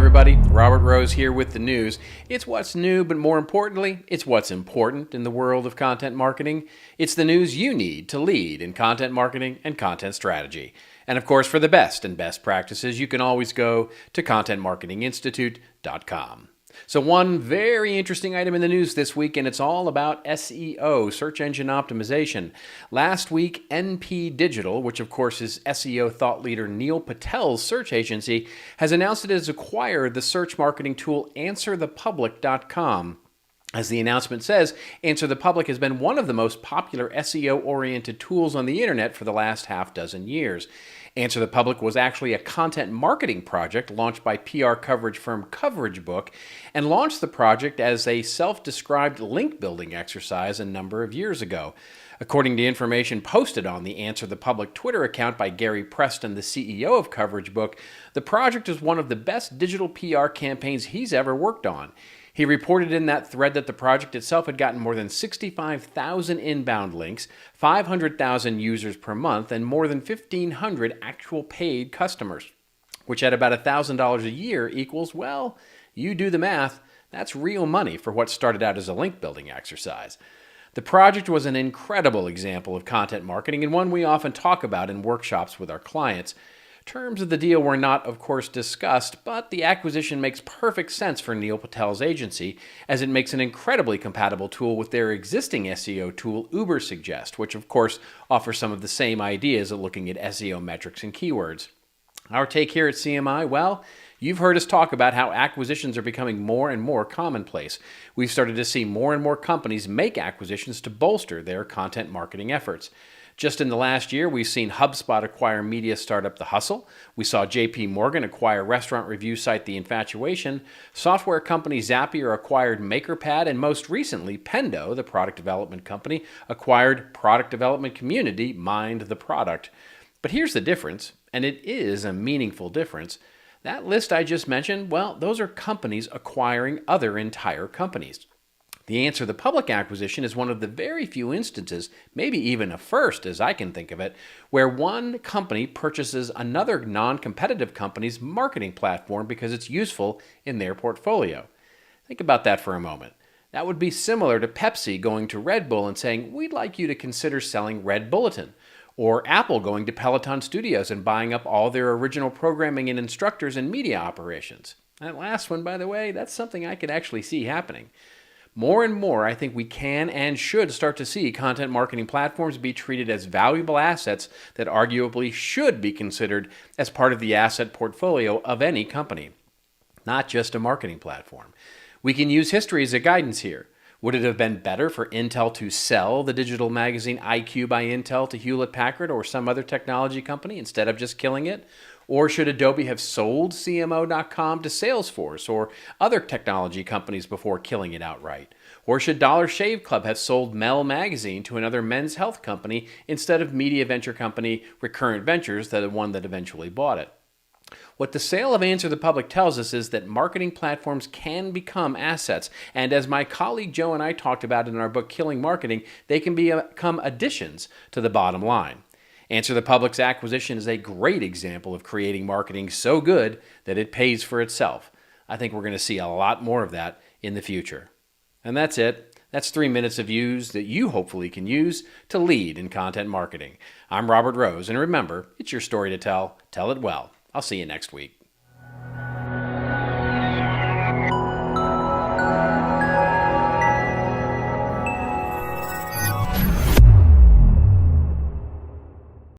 everybody. Robert Rose here with the news. It's what's new, but more importantly, it's what's important in the world of content marketing. It's the news you need to lead in content marketing and content strategy. And of course, for the best and best practices, you can always go to contentmarketinginstitute.com. So one very interesting item in the news this week, and it's all about SEO, search engine optimization. Last week, NP Digital, which of course is SEO thought leader Neil Patel's search agency, has announced it has acquired the search marketing tool AnswerThePublic.com. As the announcement says, AnswerThePublic has been one of the most popular SEO-oriented tools on the internet for the last half dozen years. AnswerThePublic was actually a content marketing project launched by PR coverage firm Coverage Book, and launched the project as a self-described link building exercise a number of years ago. According to information posted on the AnswerThePublic Twitter account by Gary Preston, the CEO of Coverage Book, the project is one of the best digital PR campaigns he's ever worked on. He reported in that thread that the project itself had gotten more than 65,000 inbound links, 500,000 users per month, and more than 1,500 actual paid customers, which at about $1,000 a year equals, well, you do the math, that's real money for what started out as a link building exercise. The project was an incredible example of content marketing and one we often talk about in workshops with our clients. Terms of the deal were not, of course, discussed, but the acquisition makes perfect sense for Neil Patel's agency, as it makes an incredibly compatible tool with their existing SEO tool, Ubersuggest, which, of course, offers some of the same ideas of looking at SEO metrics and keywords. Our take here at CMI, well, you've heard us talk about how acquisitions are becoming more and more commonplace. We've started to see more and more companies make acquisitions to bolster their content marketing efforts. Just in the last year, we've seen HubSpot acquire media startup The Hustle. We saw JP Morgan acquire restaurant review site The Infatuation. Software company Zapier acquired MakerPad, and most recently, Pendo, the product development company, acquired product development community Mind the Product. But here's the difference, and it is a meaningful difference. That list I just mentioned, well, those are companies acquiring other entire companies. The AnswerThePublic acquisition is one of the very few instances, maybe even a first as I can think of it, where one company purchases another non-competitive company's marketing platform because it's useful in their portfolio. Think about that for a moment. That would be similar to Pepsi going to Red Bull and saying, we'd like you to consider selling Red Bulletin. Or Apple going to Peloton Studios and buying up all their original programming and instructors and media operations. That last one, by the way, that's something I could actually see happening. More and more, I think we can and should start to see content marketing platforms be treated as valuable assets that arguably should be considered as part of the asset portfolio of any company, not just a marketing platform. We can use history as a guidance here. Would it have been better for Intel to sell the digital magazine IQ by Intel to Hewlett-Packard or some other technology company instead of just killing it? Or should Adobe have sold CMO.com to Salesforce or other technology companies before killing it outright? Or should Dollar Shave Club have sold Mel Magazine to another men's health company instead of media venture company Recurrent Ventures, the one that eventually bought it? What the sale of AnswerThePublic tells us is that marketing platforms can become assets, and as my colleague Joe and I talked about in our book Killing Marketing, they can become additions to the bottom line. AnswerThePublic's acquisition is a great example of creating marketing so good that it pays for itself. I think we're going to see a lot more of that in the future. And that's it. That's 3 minutes of views that you hopefully can use to lead in content marketing. I'm Robert Rose, and remember, it's your story to tell. Tell it well. I'll see you next week.